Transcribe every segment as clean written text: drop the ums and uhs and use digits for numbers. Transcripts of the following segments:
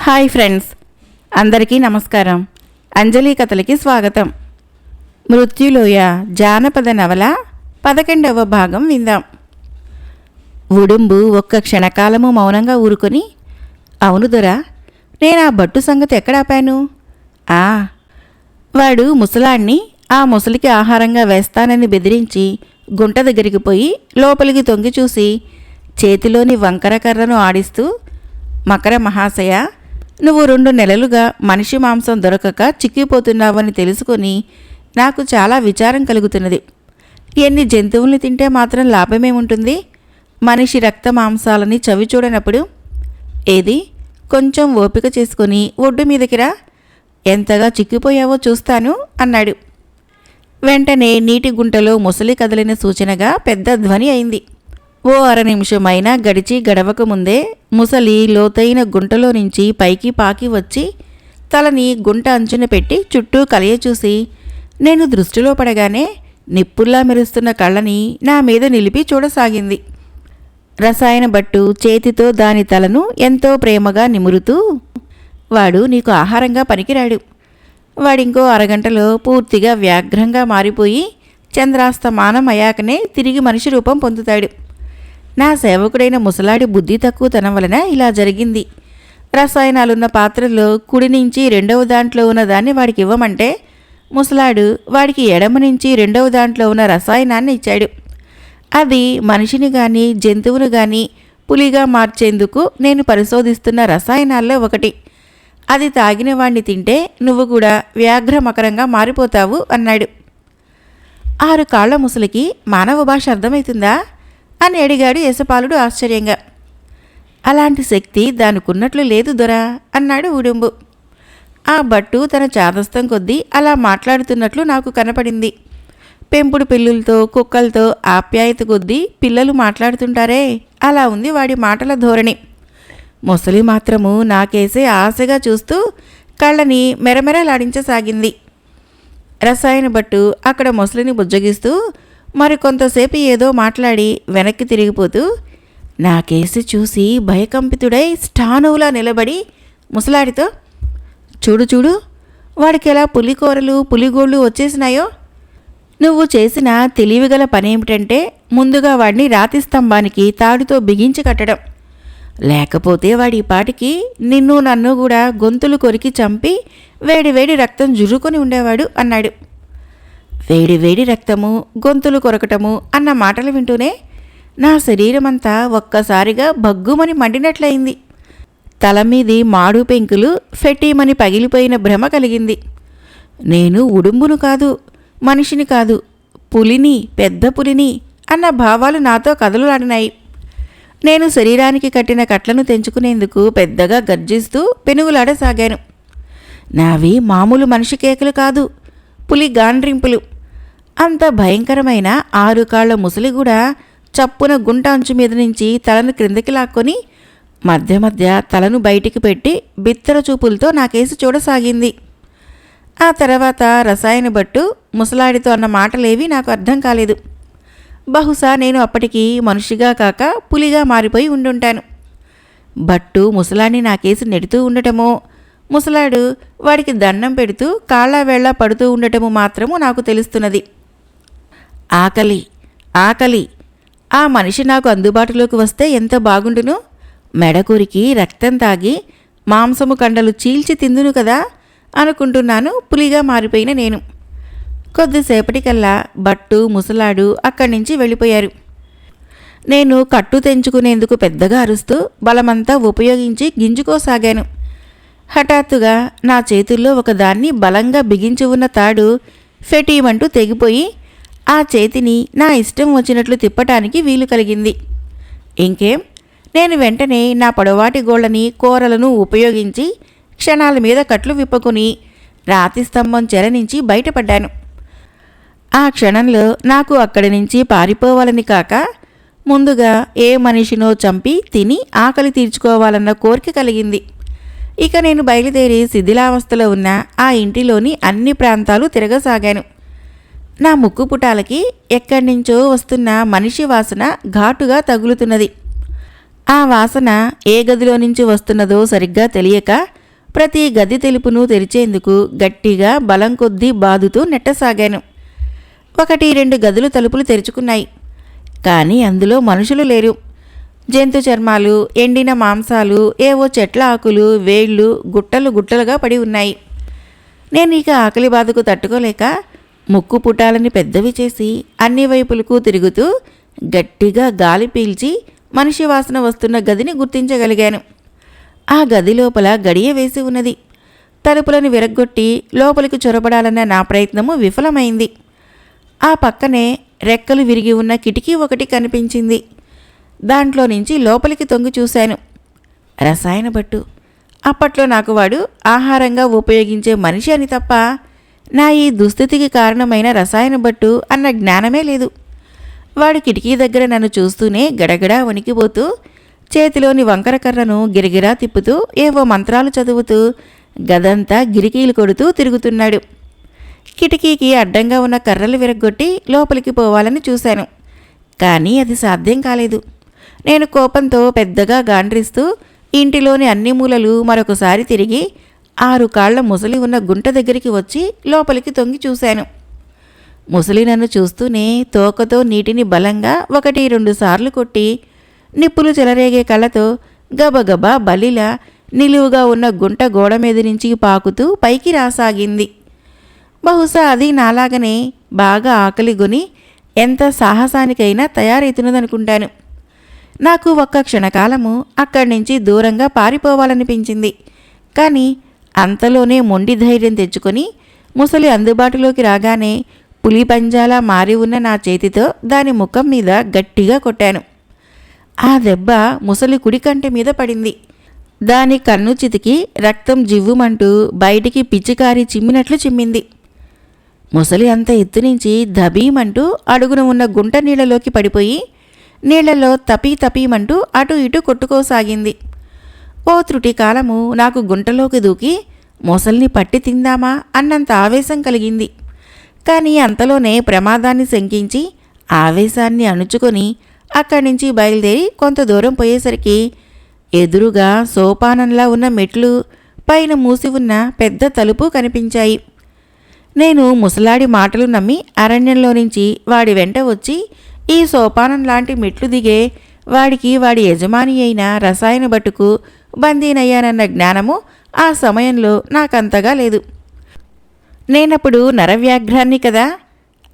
Hi friends, అందరికీ నమస్కారం. అంజలి కథలకి స్వాగతం. మృత్యులోయ జానపద నవల 11వ భాగం విందాం. ఉడుంబు ఒక్క క్షణకాలము మౌనంగా ఊరుకొని, అవును దొరా, నేను ఆ బట్టు సంగతి ఎక్కడాపాను? వాడు ముసలాణ్ణి ఆ ముసలికి ఆహారంగా వేస్తానని బెదిరించి గుంట దగ్గరికి పోయి లోపలికి తొంగి చూసి చేతిలోని వంకర కర్రను ఆడిస్తూ, మకర మహాశయ, నువ్వు 2 నెలలుగా మనిషి మాంసం దొరకక చిక్కిపోతున్నావని తెలుసుకొని నాకు చాలా విచారం కలుగుతున్నది. ఎన్ని జంతువుల్ని తింటే మాత్రం లాభమేముంటుంది? మనిషి రక్త మాంసాలని చవి చూడనప్పుడు. ఏది, కొంచెం ఓపిక చేసుకొని ఒడ్డు మీదకిరా, ఎంతగా చిక్కిపోయావో చూస్తాను అన్నాడు. వెంటనే నీటి గుంటలో ముసలి కదిలిన సూచనగా పెద్ద ధ్వని అయింది. ఓ 1/2 నిమిషమైనా గడిచి గడవక ముందే ముసలి లోతైన గుంటలో నుంచి పైకి పాకి వచ్చి తలని గుంట అంచున పెట్టి చుట్టూ కలియ చూసి నేను దృష్టిలో పడగానే నిప్పుల్లా మెరుస్తున్న కళ్ళని నా మీద నిలిపి చూడసాగింది. రసాయన బట్టు చేతితో దాని తలను ఎంతో ప్రేమగా నిమురుతూ, వాడు నీకు ఆహారంగా పనికిరాడు. వాడింకో అరగంటలో పూర్తిగా వ్యాఘ్రంగా మారిపోయి చంద్రాస్తమానం అయ్యాకనే తిరిగి మనిషి రూపం పొందుతాడు. నా సేవకుడైన ముసలాడి బుద్ధి తక్కువతనం వలన ఇలా జరిగింది. రసాయనాలున్న పాత్రలో కుడి నుంచి 2వ దాంట్లో ఉన్న దాన్ని వాడికి ఇవ్వమంటే ముసలాడు వాడికి ఎడమ నుంచి 2వ దాంట్లో ఉన్న రసాయనాన్ని ఇచ్చాడు. అది మనిషిని కానీ జంతువును కానీ పులిగా మార్చేందుకు నేను పరిశోధిస్తున్న రసాయనాల్లో ఒకటి. అది తాగిన వాణ్ణి తింటే నువ్వు కూడా వ్యాఘ్రమకరంగా మారిపోతావు అన్నాడు. 6 కాళ్ల ముసలికి మానవ భాష అర్థమవుతుందా అని అడిగాడు యశపాలుడు ఆశ్చర్యంగా. అలాంటి శక్తి దానికున్నట్లు లేదు దొరా అన్నాడు ఉడుంబు. ఆ బట్టు తన చాదస్తం కొద్దీ అలా మాట్లాడుతున్నట్లు నాకు కనపడింది. పెంపుడు పిల్లులతో కుక్కలతో ఆప్యాయత కొద్దీ పిల్లలు మాట్లాడుతుంటారే, అలా ఉంది వాడి మాటల ధోరణి. ముసలి మాత్రము నాకేసే ఆశగా చూస్తూ కళ్ళని మెరమెరలాడించసాగింది. రసాయన బట్టు అక్కడ ముసలిని బుజ్జగిస్తూ మరికొంతసేపు ఏదో మాట్లాడి వెనక్కి తిరిగిపోతూ నాకేసి చూసి భయకంపితుడై స్టానువులా నిలబడి ముసలాడితో, చూడు చూడు, వాడికి ఎలా పులికూరలు పులిగోళ్ళు వచ్చేసినాయో. నువ్వు చేసిన తెలివిగల పనేమిటంటే ముందుగా వాడిని రాతి స్తంభానికి తాడుతో బిగించి కట్టడం. లేకపోతే వాడి పాటికి నిన్ను నన్ను కూడా గొంతులు కొరికి చంపి వేడి రక్తం జుర్రుకొని ఉండేవాడు అన్నాడు. వేడి రక్తము, గొంతులు కొరకటము అన్న మాటలు వింటూనే నా శరీరమంతా ఒక్కసారిగా భగ్గుమని మండినట్లయింది. తలమీది మాడు పెంకులు ఫెట్టిమని పగిలిపోయిన భ్రమ కలిగింది. నేను ఉడుంబును కాదు, మనిషిని కాదు, పులిని, పెద్ద పులిని అన్న భావాలు నాతో కదలులాడినాయి. నేను శరీరానికి కట్టిన కట్లను తెంచుకునేందుకు పెద్దగా గర్జిస్తూ పెనుగులాడసాగాను. నావి మామూలు మనిషి కేకలు కాదు, పులి గాండ్రింపులు. అంత భయంకరమైన 6 కాళ్ల ముసలి కూడా చప్పున గుంట అంచు మీద నుంచి తలను క్రిందకి లాక్కొని మధ్య తలను బయటికి పెట్టి బిత్తర చూపులతో నాకేసి చూడసాగింది. ఆ తర్వాత రసాయన బట్టు ముసలాడితో అన్న మాటలేవి నాకు అర్థం కాలేదు. బహుశా నేను అప్పటికి మనిషిగా కాక పులిగా మారిపోయి ఉండుంటాను. బట్టు ముసలాడిని నాకేసి నెడుతూ ఉండటమో, ముసలాడు వాడికి దండం పెడుతూ కాళ్ళ వేళ్ళ పడుతూ ఉండటము మాత్రము నాకు తెలుస్తున్నది. ఆకలి, ఆ మనిషి నాకు అందుబాటులోకి వస్తే ఎంత బాగుండును. మెడకూరికి రక్తం తాగి మాంసము కండలు చీల్చి తిందును కదా అనుకుంటున్నాను పులిగా మారిపోయిన నేను. కొద్దిసేపటికల్లా బట్టు ముసలాడు అక్కడి నుంచి వెళ్ళిపోయారు. నేను కట్టు తెంచుకునేందుకు పెద్దగా అరుస్తూ బలమంతా ఉపయోగించి గింజుకోసాగాను. హఠాత్తుగా నా చేతుల్లో ఒకదాన్ని బలంగా బిగించి ఉన్న తాడు ఫెటీమంటూ తెగిపోయి ఆ చేతిని నా ఇష్టం వచ్చినట్లు తిప్పటానికి వీలు కలిగింది. ఇంకేం, నేను వెంటనే నా పొడవాటి గోళ్ళని కూరలను ఉపయోగించి క్షణాల మీద కట్లు విప్పుకుని రాతి స్తంభం చెర నుంచి బయటపడ్డాను. ఆ క్షణంలో నాకు అక్కడి నుంచి పారిపోవాలని కాక ముందుగా ఏ మనిషినో చంపి తిని ఆకలి తీర్చుకోవాలన్న కోరిక కలిగింది. ఇక నేను బయలుదేరి శిథిలావస్థలో ఉన్న ఆ ఇంటిలోని అన్ని ప్రాంతాలు తిరగసాగాను. నా ముక్కు పుటాలకి ఎక్కడి నుంచో వస్తున్న మనిషి వాసన ఘాటుగా తగులుతున్నది. ఆ వాసన ఏ గదిలో నుంచి వస్తున్నదో సరిగ్గా తెలియక ప్రతి గది తెలుపును తెరిచేందుకు గట్టిగా బలం కొద్దీ బాదుతూ నెట్టసాగాను. 1-2 గదులు తలుపులు తెరుచుకున్నాయి. కానీ అందులో మనుషులు లేరు. జంతు చర్మాలు, ఎండిన మాంసాలు, ఏవో చెట్ల ఆకులు, వేళ్ళు గుట్టలు గుట్టలుగా పడి ఉన్నాయి. నేను ఇక ఆకలి బాధకు తట్టుకోలేక ముక్కు పుటాలని పెద్దవి చేసి అన్ని వైపులకు తిరుగుతూ గట్టిగా గాలి పీల్చి మనిషి వాసన వస్తున్న గదిని గుర్తించగలిగాను. ఆ గది లోపల గడియ వేసి ఉన్నది. తలుపులను విరగ్గొట్టి లోపలికి చొరబడాలన్న నా ప్రయత్నము విఫలమైంది. ఆ పక్కనే రెక్కలు విరిగి ఉన్న కిటికీ ఒకటి కనిపించింది. దాంట్లో నుంచి లోపలికి తొంగి చూశాను. రసాయన భట్టు. అప్పట్లో నాకు వాడు ఆహారంగా ఉపయోగించే మనిషి అని తప్ప నా ఈ దుస్థితికి కారణమైన రసాయన భట్టు అన్న జ్ఞానమే లేదు. వాడు కిటికీ దగ్గర నన్ను చూస్తూనే గడగడా వణికిపోతూ చేతిలోని వంకర కర్రను గిరిగిరా తిప్పుతూ ఏవో మంత్రాలు చదువుతూ గదంతా గిరికీలు కొడుతూ తిరుగుతున్నాడు. కిటికీకి అడ్డంగా ఉన్న కర్రలు విరగ్గొట్టి లోపలికి పోవాలని చూశాను. కానీ అది సాధ్యం కాలేదు. నేను కోపంతో పెద్దగా గాండ్రిస్తూ ఇంటిలోని అన్ని మూలలు మరొకసారి తిరిగి 6 కాళ్ల ముసలి ఉన్న గుంట దగ్గరికి వచ్చి లోపలికి తొంగి చూశాను. ముసలి నన్ను చూస్తూనే తోకతో నీటిని బలంగా 1-2 సార్లు కొట్టి నిప్పులు చెలరేగే కళ్ళతో గబగబా బలిలా నిలువుగా ఉన్న గుంట గోడ మీద నుంచి పాకుతూ పైకి రాసాగింది. బహుశా అది నాలాగనే బాగా ఆకలిగొని ఎంత సాహసానికైనా తయారైతున్నదనుకుంటాను. నాకు ఒక్క క్షణకాలము అక్కడి నుంచి దూరంగా పారిపోవాలనిపించింది. కానీ అంతలోనే మొండి ధైర్యం తెచ్చుకొని ముసలి అందుబాటులోకి రాగానే పులి పంజాలా మారి ఉన్న నా చేతితో దాని ముఖం మీద గట్టిగా కొట్టాను. ఆ దెబ్బ ముసలి కుడి కంటి మీద పడింది. దాని కన్ను చితికి రక్తం జివ్వుమంటూ బయటికి పిచ్చికారి చిమ్మినట్లు చిమ్మింది. ముసలి అంత ఎత్తు నుంచి దబీమంటూ అడుగున ఉన్న గుంట నీళ్లలోకి పడిపోయి నీళ్లలో తపీమంటూ అటు ఇటు కొట్టుకోసాగింది. ఓ త్రుటి కాలము నాకు గుంటలోకి దూకి మొసల్ని పట్టి తిందామా అన్నంత ఆవేశం కలిగింది. కానీ అంతలోనే ప్రమాదాన్ని శంకించి ఆవేశాన్ని అణుచుకొని అక్కడి నుంచి బయలుదేరి కొంత దూరం పోయేసరికి ఎదురుగా సోపానంలా ఉన్న మెట్లు, పైన మూసి ఉన్న పెద్ద తలుపు కనిపించాయి. నేను ముసలాడి మాటలు నమ్మి అరణ్యంలో నుంచి వాడి వెంట వచ్చి ఈ సోపానం లాంటి మెట్లు దిగే వాడికి వాడి యజమాని అయిన రసాయన భట్టుకు బందీనయ్యానన్న జ్ఞానము ఆ సమయంలో నాకంతగా లేదు. నేనప్పుడు నరవ్యాఘ్రాన్ని కదా.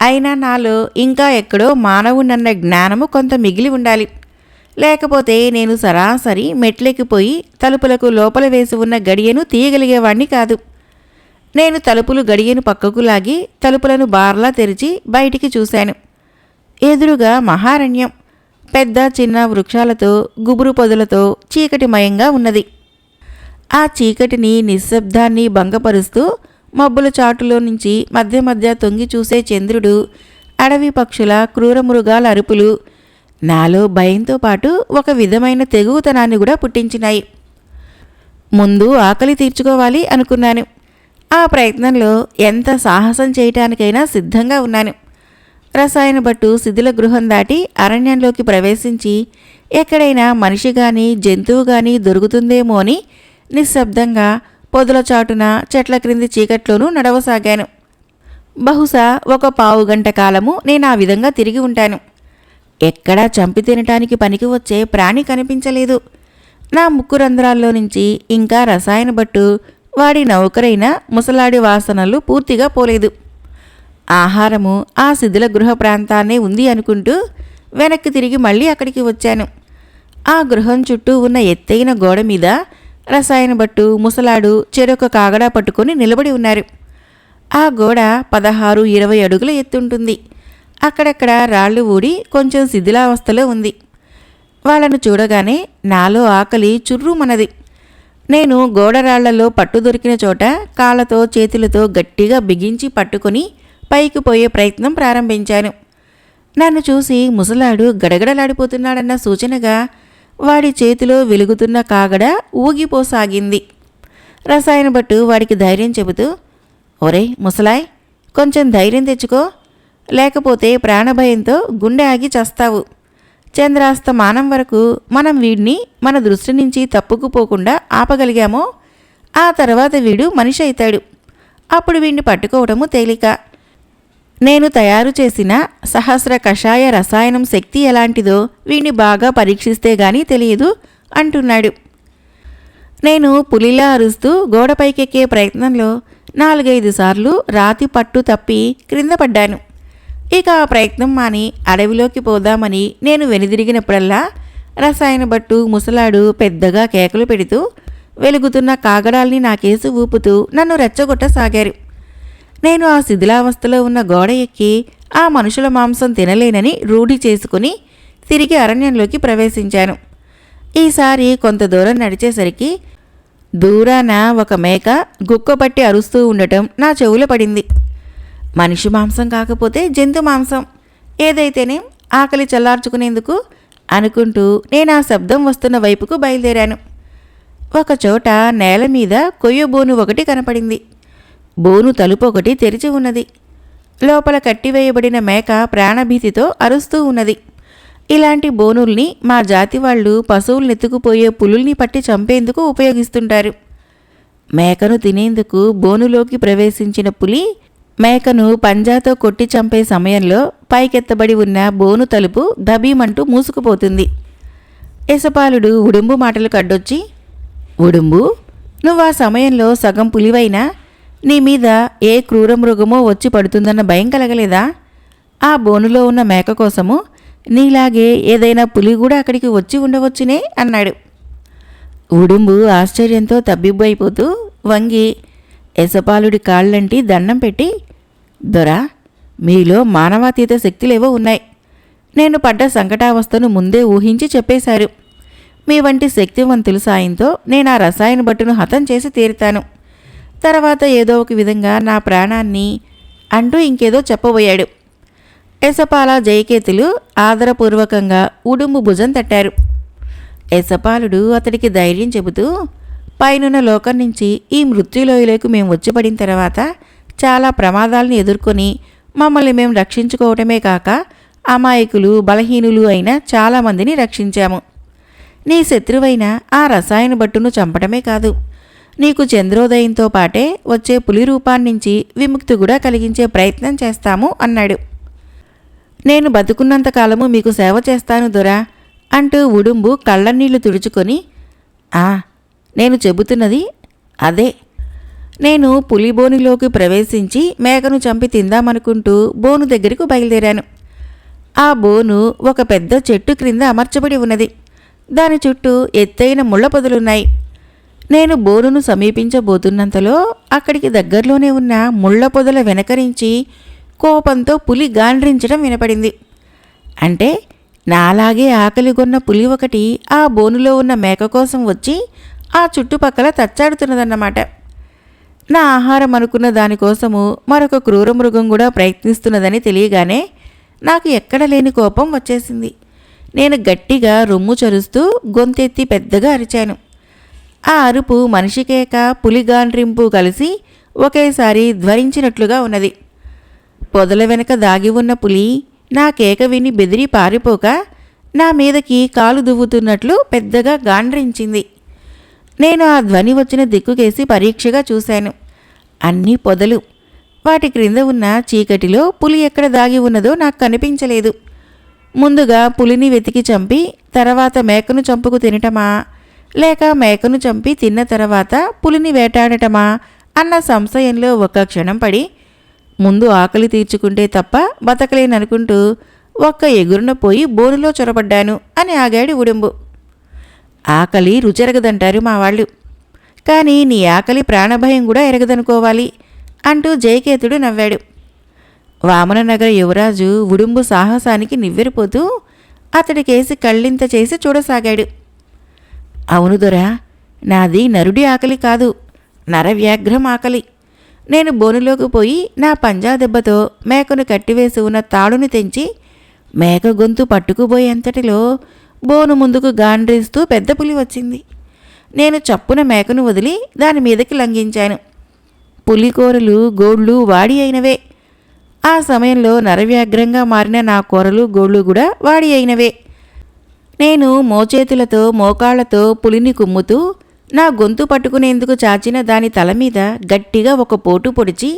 అయినా నాలో ఇంకా ఎక్కడో మానవునన్న జ్ఞానము కొంత మిగిలి ఉండాలి. లేకపోతే నేను సరాసరి మెట్లెక్కిపోయి తలుపులకు లోపల వేసి ఉన్న గడియను తీయగలిగేవాణ్ణి కాదు. నేను తలుపులు గడియను పక్కకు లాగి తలుపులను బార్లా తెరిచి బయటికి చూశాను. ఎదురుగా మహారణ్యం. పెద్ద చిన్న వృక్షాలతో గుబురు పొదలతో చీకటిమయంగా ఉన్నది. ఆ చీకటిని నిశ్శబ్దాన్ని భంగపరుస్తూ మబ్బుల చాటులో నుంచి మధ్య మధ్య తొంగి చూసే చంద్రుడు, అడవి పక్షుల క్రూరమృగాల అరుపులు నాలో భయంతో పాటు ఒక విధమైన తెగువతనాన్ని కూడా పుట్టించినాయి. ముందు ఆకలి తీర్చుకోవాలి అనుకున్నాను. ఆ ప్రయత్నంలో ఎంత సాహసం చేయటానికైనా సిద్ధంగా ఉన్నాను. రసాయన భట్టు శిథిల గృహం దాటి అరణ్యంలోకి ప్రవేశించి ఎక్కడైనా మనిషి గాని జంతువు గాని దొరుకుతుందేమో అని నిశ్శబ్దంగా పొదల చాటున చెట్ల క్రింది చీకట్లోనూ నడవసాగాను. బహుశా ఒక పావుగంట కాలము నేను ఆ విధంగా తిరిగి ఉంటాను. ఎక్కడా చంపి తినటానికి పనికి వచ్చే ప్రాణి కనిపించలేదు. నా ముక్కు రంధ్రాల్లో నుంచి ఇంకా రసాయన భట్టు వాడి నౌకరైన ముసలాడి వాసనలు పూర్తిగా పోలేదు. ఆహారము ఆ శిథిల గృహ ప్రాంతాన్నే ఉంది అనుకుంటూ వెనక్కి తిరిగి మళ్ళీ అక్కడికి వచ్చాను. ఆ గృహం చుట్టూ ఉన్న ఎత్తైన గోడ మీద రసాయన భట్టు ముసలాడు చెరొక కాగడా పట్టుకొని నిలబడి ఉన్నారు. ఆ గోడ 16-20 అడుగుల ఎత్తుంటుంది. అక్కడక్కడ రాళ్లు ఊడి కొంచెం శిథిలావస్థలో ఉంది. వాళ్లను చూడగానే నాలో ఆకలి చుర్రుమన్నది. నేను గోడరాళ్లలో పట్టు దొరికిన చోట కాళ్లతో చేతులతో గట్టిగా బిగించి పట్టుకొని పైకి పోయే ప్రయత్నం ప్రారంభించాను. నన్ను చూసి ముసలాడు గడగడలాడిపోతున్నాడన్న సూచనగా వాడి చేతిలో వెలుగుతున్న కాగడ ఊగిపోసాగింది. రసాయన భట్టు వాడికి ధైర్యం చెబుతూ, ఒరేయ్ ముసలాయ్, కొంచెం ధైర్యం తెచ్చుకో, లేకపోతే ప్రాణభయంతో గుండె ఆగి చస్తావు. చంద్రాస్తమానం వరకు మనం వీడిని మన దృష్టి నుంచి తప్పుకుపోకుండా ఆపగలిగామో ఆ తర్వాత వీడు మనిషి అవుతాడు. అప్పుడు వీడిని పట్టుకోవడము తేలిక. నేను తయారు చేసిన సహస్ర కషాయ రసాయనం శక్తి ఎలాంటిదో వీడిని బాగా పరీక్షిస్తే గానీ తెలియదు అంటున్నాడు. నేను పులిలా అరుస్తూ గోడపైకెక్కే ప్రయత్నంలో 4-5 సార్లు రాతి పట్టు తప్పి క్రింద పడ్డాను. ఇక ఆ ప్రయత్నం మాని అడవిలోకి పోదామని నేను వెనుదిరిగినప్పుడల్లా రసాయన బట్టు ముసలాడు పెద్దగా కేకలు పెడుతూ వెలుగుతున్న కాగడాల్ని నాకేసి ఊపుతూ నన్ను రెచ్చగొట్టసాగారు. నేను ఆ శిథిలావస్థలో ఉన్న గోడ ఎక్కి ఆ మనుషుల మాంసం తినలేనని రూఢి చేసుకుని తిరిగి అరణ్యంలోకి ప్రవేశించాను. ఈసారి కొంత దూరం నడిచేసరికి దూరాన ఒక మేక గుక్కపట్టి అరుస్తూ ఉండటం నా చెవులో పడింది. మనిషి మాంసం కాకపోతే జంతు మాంసం, ఏదైతేనే ఆకలి చల్లార్చుకునేందుకు అనుకుంటూ నేను ఆ శబ్దం వస్తున్న వైపుకు బయలుదేరాను. ఒకచోట నేల మీద కొయ్య బోను ఒకటి కనపడింది. బోను తలుపు ఒకటి తెరిచి ఉన్నది. లోపల కట్టివేయబడిన మేక ప్రాణభీతితో అరుస్తూ ఉన్నది. ఇలాంటి బోనుల్ని మా జాతి వాళ్ళు పశువులనెత్తుకుపోయే పులుల్ని పట్టి చంపేందుకు ఉపయోగిస్తుంటారు. మేకను తినేందుకు బోనులోకి ప్రవేశించిన పులి మేకను పంజాతో కొట్టి చంపే సమయంలో పైకెత్తబడి ఉన్న బోను తలుపు దబీమంటూ మూసుకుపోతుంది. యశపాలుడు ఉడుంబు మాటలు కడ్డొచ్చి, ఉడుంబు, నువ్వా సమయంలో సగం పులివైనా నీ మీద ఏ క్రూరమృగమో వచ్చి పడుతుందన్న భయం కలగలేదా? ఆ బోనులో ఉన్న మేక కోసము నీలాగే ఏదైనా పులి కూడా అక్కడికి వచ్చి ఉండవచ్చునే అన్నాడు. ఉడుంబు ఆశ్చర్యంతో తబ్బిబ్బైపోతూ వంగి యశపాలుడి కాళ్ళంటి దండం పెట్టి, దొరా, మీలో మానవాతీత శక్తులేవో ఉన్నాయి. నేను పడ్డ సంకటావస్థను ముందే ఊహించి చెప్పేశారు. మీ వంటి శక్తివంతుల సాయంతో నేను ఆ రసాయన బట్టును హతం చేసి తీరుతాను. తర్వాత ఏదో ఒక విధంగా నా ప్రాణాన్ని అంటూ ఇంకేదో చెప్పబోయాడు. యశపాల జయకేతులు ఆదరపూర్వకంగా ఉడుంబు భుజం తట్టారు. యశపాలుడు అతడికి ధైర్యం చెబుతూ, పైనున్న లోకం నుంచి ఈ మృత్యులోయలోకి మేము వచ్చిపడిన తర్వాత చాలా ప్రమాదాలను ఎదుర్కొని మమ్మల్ని మేము రక్షించుకోవటమే కాక అమాయకులు బలహీనులు అయిన చాలామందిని రక్షించాము. నీ శత్రువైన ఆ రసాయన బట్టును చంపటమే కాదు, నీకు చంద్రోదయంతో పాటే వచ్చే పులి రూపాన్నించి విముక్తి కూడా కలిగించే ప్రయత్నం చేస్తాము అన్నాడు. నేను బతుకున్నంతకాలము మీకు సేవ చేస్తాను దొరా అంటూ ఉడుంబు కళ్ళనీళ్లు తుడుచుకొని, నేను చెబుతున్నది అదే. నేను పులి బోనులోకి ప్రవేశించి మేకను చంపి తిందామనుకుంటూ బోను దగ్గరకు బయలుదేరాను. ఆ బోను ఒక పెద్ద చెట్టు క్రింద అమర్చబడి ఉన్నది. దాని చుట్టూ ఎత్తైన ముళ్ళ పొదలున్నాయి. నేను బోనును సమీపించబోతున్నంతలో అక్కడికి దగ్గరలోనే ఉన్న ముళ్ళ పొదల వెనకరించి కోపంతో పులి గాండ్రించడం వినపడింది. అంటే నాలాగే ఆకలిగొన్న పులి ఒకటి ఆ బోనులో ఉన్న మేక కోసం వచ్చి ఆ చుట్టుపక్కల తచ్చాడుతున్నదన్నమాట. నా ఆహారం అనుకున్న దానికోసము మరొక క్రూర మృగం కూడా ప్రయత్నిస్తున్నదని తెలియగానే నాకు ఎక్కడ లేని కోపం వచ్చేసింది. నేను గట్టిగా రొమ్ము చరుస్తూ గొంతెత్తి పెద్దగా అరిచాను. ఆ అరుపు మనిషికేక పులి గాండ్రింపు కలిసి ఒకేసారి ధ్వనించినట్లుగా ఉన్నది. పొదల వెనక దాగి ఉన్న పులి నా కేక విని బెదిరి పారిపోక నా మీదకి కాలు దువ్వుతున్నట్లు పెద్దగా గాండ్రించింది. నేను ఆ ధ్వని వచ్చిన దిక్కుకేసి పరీక్షగా చూశాను. అన్నీ పొదలు. వాటి క్రింద ఉన్న చీకటిలో పులి ఎక్కడ దాగి ఉన్నదో నాకు కనిపించలేదు. ముందుగా పులిని వెతికి చంపి తర్వాత మేకను చంపుకు తినటమా, లేక మేకను చంపి తిన్న తర్వాత పులిని వేటాడటమా అన్న సంశయంలో ఒక క్షణం పడి ముందు ఆకలి తీర్చుకుంటే తప్ప బతకలేననుకుంటూ ఒక్క ఎగురున పోయి బోనులో చొరబడ్డాను అని ఆగాడు ఉడుంబు. ఆకలి రుచెరగదంటారు మా వాళ్ళు, కానీ నీ ఆకలి ప్రాణభయం కూడా ఎరగదనుకోవాలి అంటూ జయకేతుడు నవ్వాడు. వామననగర యువరాజు ఉడుంబు సాహసానికి నివ్వెరిపోతూ అతడికేసి కళ్ళింత చేసి చూడసాగాడు. అవును దొరా, నాది నరుడి ఆకలి కాదు, నరవ్యాఘ్రం ఆకలి. నేను బోనులోకి పోయి నా పంజా దెబ్బతో మేకను కట్టివేసి ఉన్న తాడుని తెంచి మేక గొంతు పట్టుకుపోయేంతటిలో బోను ముందుకు గాండ్రిస్తూ పెద్ద పులి వచ్చింది. నేను చప్పున మేకను వదిలి దాని మీదకి లంఘించాను. పులికోరలు గోళ్ళు వాడి అయినవే. ఆ సమయంలో నరవ్యాఘ్రంగా మారిన నా కూరలు గోళ్ళు కూడా వాడి అయినవే. నేను మోచేతులతో మోకాళ్లతో పులిని కుమ్ముతూ నా గొంతు పట్టుకునేందుకు చాచిన దాని తల మీద గట్టిగా ఒక పోటు పొడిచి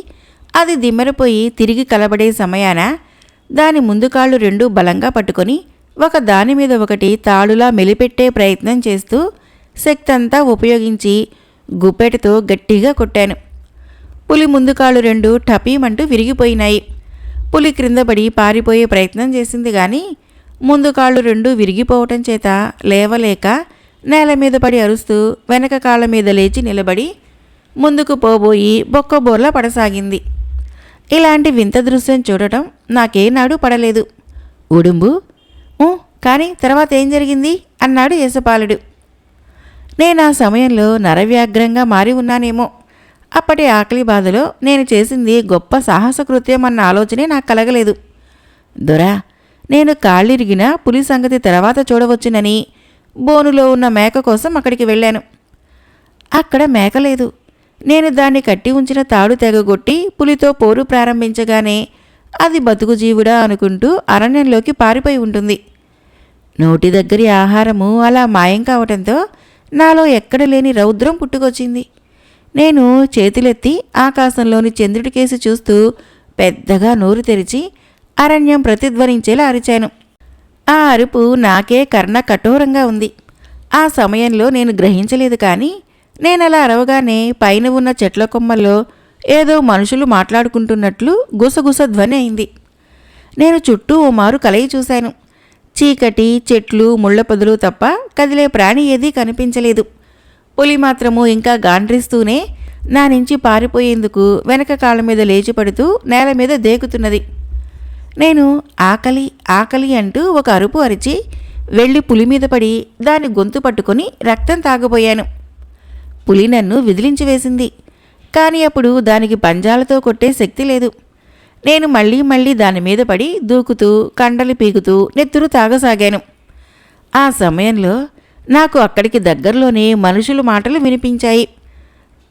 అది దిమ్మెరపోయి తిరిగి కలబడే సమయాన దాని ముందు కాళ్ళు రెండూ బలంగా పట్టుకొని ఒక దాని మీద ఒకటి తాడులా మెలిపెట్టే ప్రయత్నం చేస్తూ శక్తంతా ఉపయోగించి గుప్పెటతో గట్టిగా కొట్టాను. పులి ముందు కాళ్ళు రెండు టపీమంటూ విరిగిపోయినాయి. పులి క్రిందపడి పారిపోయే ప్రయత్నం చేసింది గాని ముందు కాళ్ళు రెండు విరిగిపోవటం చేత లేవలేక నేల మీద పడి అరుస్తూ వెనక కాళ్ళ మీద లేచి నిలబడి ముందుకు పోబోయి బొక్కబోర్లా పడసాగింది. ఇలాంటి వింత దృశ్యం చూడటం నాకేనాడు పడలేదు. ఉడుంబు కానీ తర్వాత ఏం జరిగింది అన్నాడు యేసపాలుడు. నేను ఆ సమయంలో నరవ్యాగ్రంగా మారి ఉన్నానేమో. అప్పటి ఆకలి బాధలో నేను చేసింది గొప్ప సాహసకృత్యం అన్న ఆలోచనే నాకు కలగలేదు. దొరా, నేను కాళ్ళిరిగిన పులి సంగతి తర్వాత చూడవచ్చునని బోనులో ఉన్న మేక కోసం అక్కడికి వెళ్ళాను. అక్కడ మేక లేదు. నేను దాన్ని కట్టి ఉంచిన తాడు తెగగొట్టి పులితో పోరు ప్రారంభించగానే అది బతుకు జీవుడా అనుకుంటూ అరణ్యంలోకి పారిపోయి ఉంటుంది. నోటి దగ్గరి ఆహారము అలా మాయం కావటంతో నాలో ఎక్కడ లేని రౌద్రం పుట్టుకొచ్చింది. నేను చేతులెత్తి ఆకాశంలోని చంద్రుడికేసి చూస్తూ పెద్దగా నోరు తెరిచి అరణ్యం ప్రతిధ్వనించేలా అరిచాను. ఆ అరుపు నాకే కర్ణ కఠోరంగా ఉంది. ఆ సమయంలో నేను గ్రహించలేదు. కానీ నేనలా అరవగానే పైన ఉన్న చెట్ల కొమ్మల్లో ఏదో మనుషులు మాట్లాడుకుంటున్నట్లు గుసగుస ధ్వని అయింది. నేను చుట్టూ ఓ మారు కలయి చూశాను. చీకటి, చెట్లు, ముళ్ల పొదలు తప్ప కదిలే ప్రాణి ఏదీ కనిపించలేదు. పులి మాత్రము ఇంకా గాండ్రిస్తూనే నా నుంచి పారిపోయేందుకు వెనక కాళ్ళ మీద లేచిపడుతూ నేల మీద దేకుతున్నది. నేను ఆకలి ఆకలి అంటూ ఒక అరుపు అరిచి వెళ్ళి పులి మీద పడి దాని గొంతు పట్టుకొని రక్తం తాగబోయాను. పులి నన్ను విదిలించి వేసింది. కానీ అప్పుడు దానికి పంజాలతో కొట్టే శక్తి లేదు. నేను మళ్ళీ మళ్ళీ దాని మీద పడి దూకుతూ కండలు పీకుతూ నెత్తురు తాగసాగాను. ఆ సమయంలో నాకు అక్కడికి దగ్గరలోనే మనుషుల మాటలు వినిపించాయి.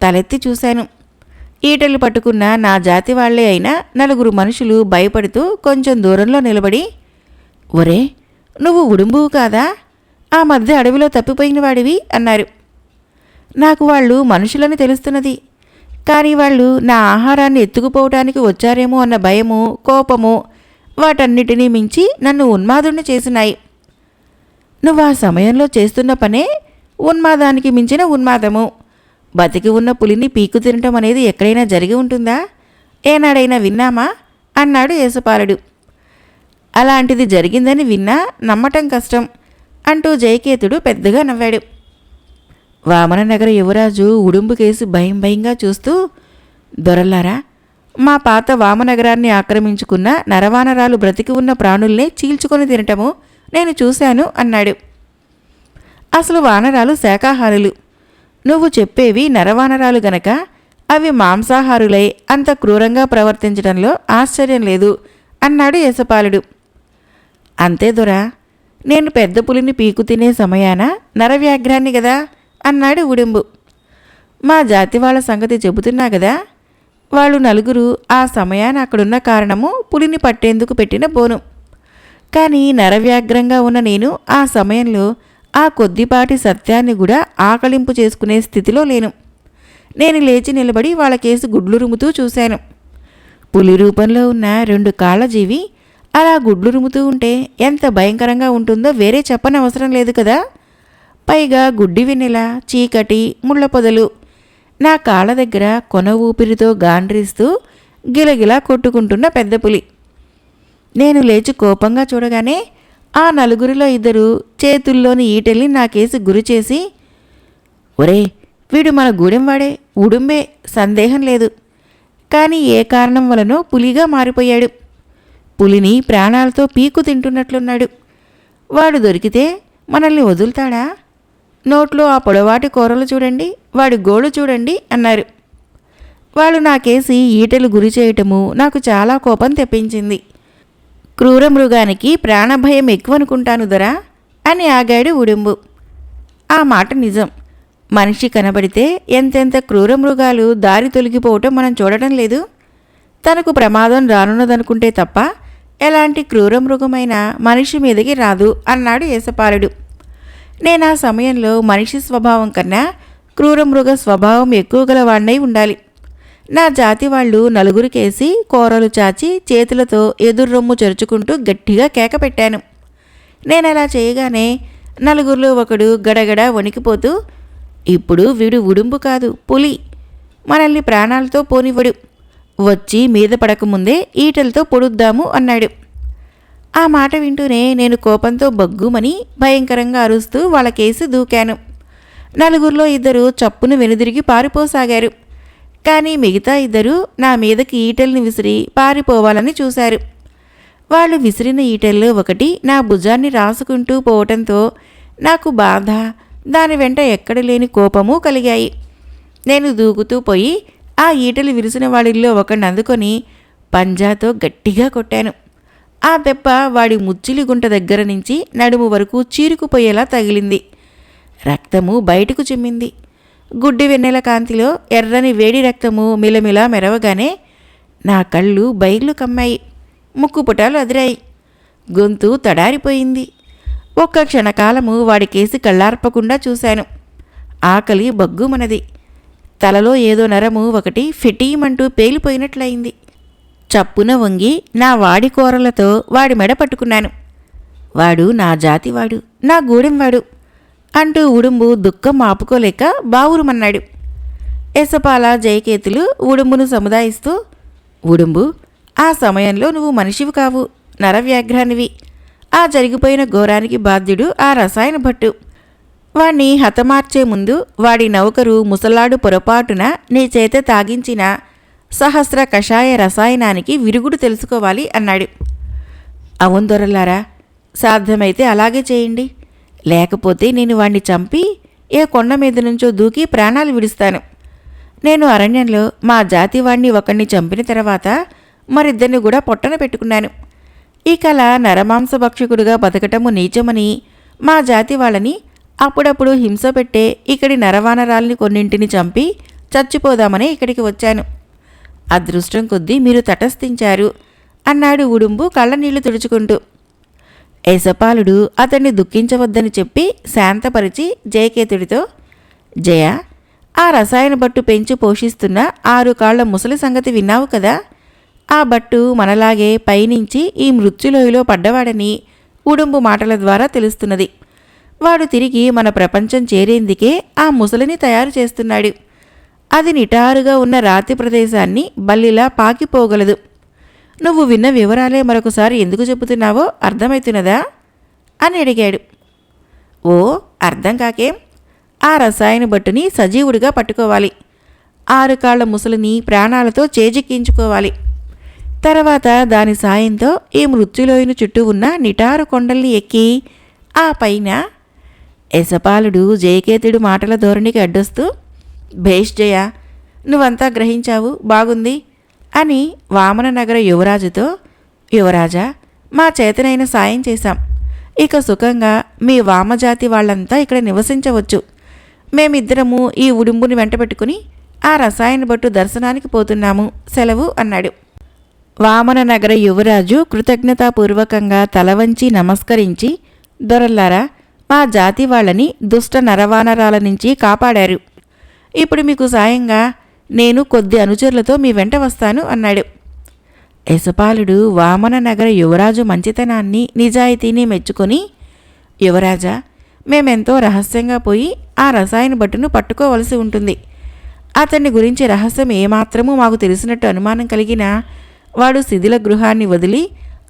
తలెత్తి చూశాను. ఈటలు పట్టుకున్న నా జాతి వాళ్లే అయినా నలుగురు మనుషులు భయపడుతూ కొంచెం దూరంలో నిలబడి, ఒరే, నువ్వు ఉడుంబువు కాదా? ఆ మధ్య అడవిలో తప్పిపోయిన వాడివి అన్నారు. నాకు వాళ్ళు మనుషులని తెలుస్తున్నది. కానీ వాళ్ళు నా ఆహారాన్ని ఎత్తుకుపోవటానికి వచ్చారేమో అన్న భయము, కోపము వాటన్నిటినీ మించి నన్ను ఉన్మాదుణ్ణి చేసినాయి. నువ్వు ఆ సమయంలో చేస్తున్న పనే ఉన్మాదానికి మించిన ఉన్మాదము. బతికి ఉన్న పులిని పీకు తినటం అనేది ఎక్కడైనా జరిగి ఉంటుందా? ఏనాడైనా విన్నామా అన్నాడు యేసపాలుడు. అలాంటిది జరిగిందని విన్నా నమ్మటం కష్టం అంటూ జయకేతుడు పెద్దగా నవ్వాడు. వామననగర యువరాజు ఉడుంబు కేసు భయం భయంగా చూస్తూ, దొరల్లారా, మా పాత వామనగరాన్ని ఆక్రమించుకున్న నరవానరాలు బ్రతికి ఉన్న ప్రాణుల్నే చీల్చుకొని తినటము నేను చూశాను అన్నాడు. అసలు వానరాలు శాకాహారులు. నువ్వు చెప్పేవి నరవానరాలు గనక అవి మాంసాహారులై అంత క్రూరంగా ప్రవర్తించడంలో ఆశ్చర్యం లేదు అన్నాడు యేసపాలుడు. అంతే దొరా, నేను పెద్ద పులిని పీకు తినే సమయాన నరవ్యాఘ్రాన్ని గదా అన్నాడు ఉడుంబు. మా జాతి వాళ్ళ సంగతి చెబుతున్నా గదా. వాళ్ళు నలుగురు ఆ సమయాన అక్కడున్న కారణము పులిని పట్టేందుకు పెట్టిన బోను. కానీ నరవ్యాగ్రంగా ఉన్న నేను ఆ సమయంలో ఆ కొద్దిపాటి సత్యాన్ని కూడా ఆకలింపు చేసుకునే స్థితిలో లేను. నేను లేచి నిలబడి వాళ్ళ కేసు గుడ్లు రుముతూ చూశాను. పులి రూపంలో ఉన్న 2 కాళ్ల జీవి అలా గుడ్లు రుముతూ ఉంటే ఎంత భయంకరంగా ఉంటుందో వేరే చెప్పనవసరం లేదు కదా. పైగా గుడ్డి వెన్నెల, చీకటి, ముళ్ళ పొదలు నా కాళ్ళ దగ్గర కొన ఊపిరితో గాండ్రిస్తూ గిలగిలా కొట్టుకుంటున్న పెద్ద పులి. నేను లేచి కోపంగా చూడగానే ఆ నలుగురిలో 2 చేతుల్లోని ఈటెల్ని నాకేసి గురిచేసి, ఒరే, వీడు మన గూడెంవాడే, ఉడుంబే, సందేహం లేదు. కానీ ఏ కారణం వలనో పులిగా మారిపోయాడు. పులిని ప్రాణాలతో పీకు తింటున్నట్లున్నాడు. వాడు దొరికితే మనల్ని వదులుతాడా? నోట్లో ఆ పొడవాటి కూరలు చూడండి, వాడి గోళ్ళు చూడండి అన్నారు. వాళ్ళు నాకేసి ఈటెలు గురి చేయటము నాకు చాలా కోపం తెప్పించింది. క్రూర మృగానికి ప్రాణభయం ఎక్కువనుకుంటాను దొరా అని ఆగాడు ఉడుంబు. ఆ మాట నిజం. మనిషి కనబడితే ఎంతెంత క్రూర మృగాలు దారి తొలగిపోవటం మనం చూడటం లేదు. తనకు ప్రమాదం రానున్నదనుకుంటే తప్ప ఎలాంటి క్రూర మృగమైనా మనిషి మీదకి రాదు అన్నాడు యేసపాలుడు. నేను ఆ సమయంలో మనిషి స్వభావం కన్నా క్రూరమృగ స్వభావం ఎక్కువ గల వాడినై ఉండాలి. నా జాతి వాళ్ళు నలుగురికేసి కూరలు చాచి చేతులతో ఎదుర్రొమ్ము చెరుచుకుంటూ గట్టిగా కేక పెట్టాను. నేనలా చేయగానే నలుగురిలో ఒకడు గడగడ వణికిపోతూ, ఇప్పుడు వీడు ఉడుంబు కాదు, పులి, మనల్ని ప్రాణాలతో పోనివ్వడు, వచ్చి మీద పడకముందే ఈటలతో పొడుద్దాము అన్నాడు. ఆ మాట వింటూనే నేను కోపంతో బగ్గుమని భయంకరంగా అరుస్తూ వాళ్ళకేసి దూకాను. నలుగురిలో ఇద్దరు చప్పును వెనుదిరిగి పారిపోసాగారు. కానీ మిగతా ఇద్దరు నా మీదకి ఈటల్ని విసిరి పారిపోవాలని చూశారు. వాళ్ళు విసిరిన ఈటల్లో ఒకటి నా భుజాన్ని రాసుకుంటూ పోవటంతో నాకు బాధ, దాని వెంట ఎక్కడ లేని కోపము కలిగాయి. నేను దూకుతూ పోయి ఆ ఈటలు విరిసిన వాడిల్లో ఒకడిని అందుకొని పంజాతో గట్టిగా కొట్టాను. ఆ దెబ్బ వాడి ముచ్చిలి గుంట దగ్గర నుంచి నడుము వరకు చీరుకుపోయేలా తగిలింది. రక్తము బయటకు చిమ్మింది. గుడ్డి వెన్నెల కాంతిలో ఎర్రని వేడి రక్తము మిలమిలా మెరవగానే నా కళ్ళు బైర్లు కమ్మాయి, ముక్కుపుటాలు అదిరాయి, గొంతు తడారిపోయింది. ఒక్క క్షణకాలము వాడికేసి కళ్ళార్పకుండా చూశాను. ఆకలి బగ్గుమనది. తలలో ఏదో నరము ఒకటి ఫిటీమంటూ పేలిపోయినట్లయింది. చప్పున వంగి నా వాడి కూరలతో వాడి మెడ పట్టుకున్నాను. వాడు నా జాతివాడు, నా గూడెంవాడు అంటూ ఉడుంబు దుఃఖం ఆపుకోలేక బావురుమన్నాడు. ఎసపాల జయకేతులు ఉడుంబును సముదాయిస్తూ, ఉడుంబు, ఆ సమయంలో నువ్వు మనిషివి కావు, నరవ్యాఘ్రానివి. ఆ జరిగిపోయిన ఘోరానికి బాధ్యుడు ఆ రసాయన భట్టు. వాణ్ణి హతమార్చే ముందు వాడి నౌకరు ముసలాడు పొరపాటున నీ చేత తాగించిన సహస్ర కషాయ రసాయనానికి విరుగుడు తెలుసుకోవాలి అన్నాడు. అవును దొరలారా, సాధ్యమైతే అలాగే చేయండి, లేకపోతే నేను వాణ్ణి చంపి ఏ కొండ మీద నుంచో దూకి ప్రాణాలు విడుస్తాను. నేను అరణ్యంలో మా జాతి వాణ్ణి ఒకణ్ణి చంపిన తర్వాత మరిద్దరిని కూడా పొట్టన పెట్టుకున్నాను. ఈ కళ నరమాంసభక్షకుడుగా బతకటము నీచమని మా జాతి వాళ్ళని అప్పుడప్పుడు హింస పెట్టే ఇక్కడి నరవానరాల్ని కొన్నింటిని చంపి చచ్చిపోదామని ఇక్కడికి వచ్చాను. అదృష్టం కొద్దీ మీరు తటస్థించారు అన్నాడు ఉడుంబు కళ్ళనీళ్లు తుడుచుకుంటూ. యశపాలుడు అతన్ని దుఃఖించవద్దని చెప్పి శాంతపరిచి జయకేతుడితో, జయ, ఆ రసాయన బట్టు పెంచి పోషిస్తున్న 6 కాళ్ల ముసలి సంగతి విన్నావు కదా? ఆ బట్టు మనలాగే పైనుంచి ఈ మృత్యులోయలో పడ్డవాడని ఉడుంబు మాటల ద్వారా తెలుస్తున్నది. వాడు తిరిగి మన ప్రపంచం చేరేందుకే ఆ ముసలిని తయారు చేస్తున్నాడు. అది నిటారుగా ఉన్న రాతి ప్రదేశాన్ని బల్లిలా పాకిపోగలదు. నువ్వు విన్న వివరాలే మరొకసారి ఎందుకు చెబుతున్నావో అర్థమవుతున్నదా అని అడిగాడు. ఓ, అర్థం కాకేం? ఆ రసాయన బట్టుని సజీవుడిగా పట్టుకోవాలి, 6 కాళ్ల ముసలిని ప్రాణాలతో చేజిక్కించుకోవాలి. తర్వాత దాని సాయంతో ఈ మృత్యులోయను చుట్టూ ఉన్న నిటారు కొండల్ని ఎక్కి ఆ పైన యశపాలుడు జయకేతుడు మాటల ధోరణికి అడ్డొస్తూ, భేష్ జయ, నువ్వంతా గ్రహించావు, బాగుంది అని వామననగర యువరాజుతో, యువరాజా, మా చేతనైన సాయం చేశాం. ఇక సుఖంగా మీ వామజాతి వాళ్ళంతా ఇక్కడ నివసించవచ్చు. మేమిద్దరము ఈ ఉడుంబుని వెంటబెట్టుకుని ఆ రసాయన బట్టు దర్శనానికి పోతున్నాము, సెలవు అన్నాడు. వామననగర యువరాజు కృతజ్ఞతాపూర్వకంగా తలవంచి నమస్కరించి, దొరల్లారా, మా జాతి వాళ్ళని దుష్ట నరవానరాల నుంచి కాపాడారు. ఇప్పుడు మీకు సాయంగా నేను కొద్ది అనుచరులతో మీ వెంట వస్తాను అన్నాడు. యశపాలుడు వామననగర యువరాజు మంచితనాన్ని నిజాయితీని మెచ్చుకొని, యువరాజా, మేమెంతో రహస్యంగా పోయి ఆ రసాయన బట్టును పట్టుకోవలసి ఉంటుంది. అతన్ని గురించి రహస్యం ఏమాత్రమూ మాకు తెలిసినట్టు అనుమానం కలిగినా వాడు శిథిల గృహాన్ని వదిలి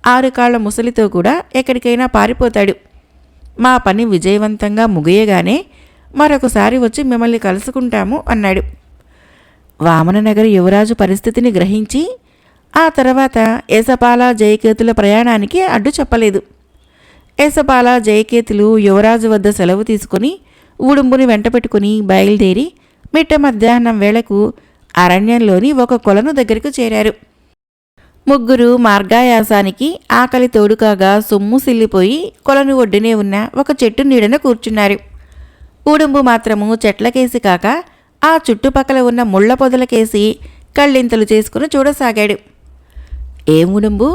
6 కాళ్ల ముసలితో కూడా ఎక్కడికైనా పారిపోతాడు. మా పని విజయవంతంగా ముగియగానే మరొకసారి వచ్చి మిమ్మల్ని కలుసుకుంటాము అన్నాడు. వామననగర యువరాజు పరిస్థితిని గ్రహించి ఆ తర్వాత యశపాల జయకేతుల ప్రయాణానికి అడ్డు చెప్పలేదు. యశపాల జయకేతులు యువరాజు వద్ద సెలవు తీసుకుని ఉడుంబుని వెంటపెట్టుకుని బయలుదేరి మిట్ట మధ్యాహ్నం వేళకు అరణ్యంలోని ఒక కొలను దగ్గరకు చేరారు. ముగ్గురు మార్గాయాసానికి ఆకలి తోడుకాగా సొమ్ము సిల్లిపోయి కొలను ఒడ్డునే ఉన్న ఒక చెట్టు నీడన కూర్చున్నారు. ఉడుంబు మాత్రము చెట్లకేసి కాక ఆ చుట్టుపక్కల ఉన్న ముళ్ల పొదలకేసి కళ్ళింతలు చేసుకుని చూడసాగాడు. ఏం ఉడుంబు,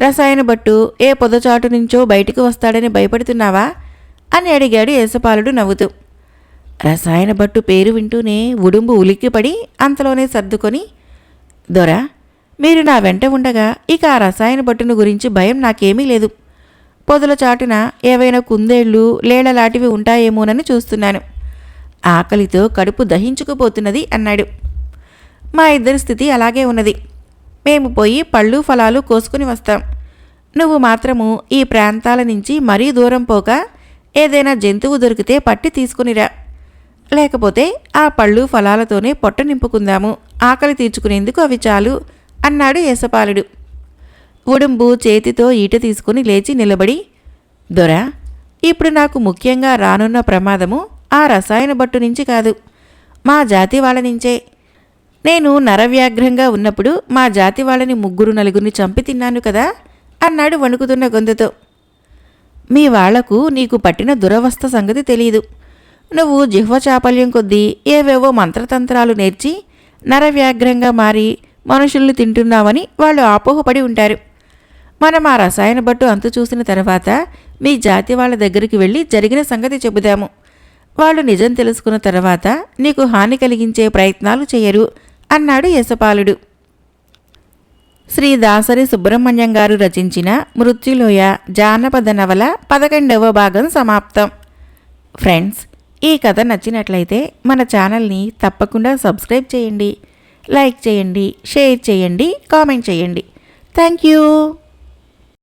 రసాయన బట్టు ఏ పొదచాటు నుంచో బయటికి వస్తాడని భయపడుతున్నావా అని అడిగాడు యశపాలుడు నవ్వుతూ. రసాయన భట్టు పేరు వింటూనే ఉడుంబు ఉలిక్కిపడి అంతలోనే సర్దుకొని, దొరా, మీరు నా వెంట ఉండగా ఇక ఆ రసాయన భట్టును గురించి భయం నాకేమీ లేదు. పొదల చాటున ఏవైనా కుందేళ్లు లేళ్లలాంటివి ఉంటాయేమోనని చూస్తున్నాను. ఆకలితో కడుపు దహించుకుపోతున్నది అన్నాడు. మా ఇద్దరి స్థితి అలాగే ఉన్నది. మేము పోయి పళ్ళు ఫలాలు కోసుకుని వస్తాం. నువ్వు మాత్రము ఈ ప్రాంతాల నుంచి మరీ దూరం పోక ఏదైనా జంతువు దొరికితే పట్టి తీసుకునిరా. లేకపోతే ఆ పళ్ళు ఫలాలతోనే పొట్ట నింపుకుందాము. ఆకలి తీర్చుకునేందుకు అవి చాలు అన్నాడు యశపాలుడు. ఉడుంబు చేతితో ఈట తీసుకుని లేచి నిలబడి, దొరా, ఇప్పుడు నాకు ముఖ్యంగా రానున్న ప్రమాదము ఆ రసాయన భట్టు నుంచి కాదు, మా జాతి వాళ్ళ నుంచే. నేను నరవ్యాఘ్రంగా ఉన్నప్పుడు మా జాతి వాళ్ళని 3-4 చంపి తిన్నాను కదా అన్నాడు వణుకుతున్న గొంతుతో. మీ వాళ్లకు నీకు పట్టిన దురవస్థ సంగతి తెలీదు. నువ్వు జిహ్వ చాపల్యం కొద్దీ ఏవేవో మంత్రతంత్రాలు నేర్చి నరవ్యాఘ్రంగా మారి మనుషుల్ని తింటున్నావని వాళ్ళు అపోహపడి ఉంటారు. మనం ఆ రసాయన భట్టు అంతు చూసిన తర్వాత మీ జాతి వాళ్ళ దగ్గరికి వెళ్ళి జరిగిన సంగతి చెబుదాము. వాళ్ళు నిజం తెలుసుకున్న తర్వాత నీకు హాని కలిగించే ప్రయత్నాలు చేయరు అన్నాడు యశపాలుడు. శ్రీ దాసరి సుబ్రహ్మణ్యం గారు రచించిన మృత్యులోయ జానపద నవల 11వ భాగం సమాప్తం. ఫ్రెండ్స్, ఈ కథ నచ్చినట్లయితే మన ఛానల్ని తప్పకుండా సబ్స్క్రైబ్ చేయండి, లైక్ చేయండి, షేర్ చేయండి, కామెంట్ చేయండి. Thank you.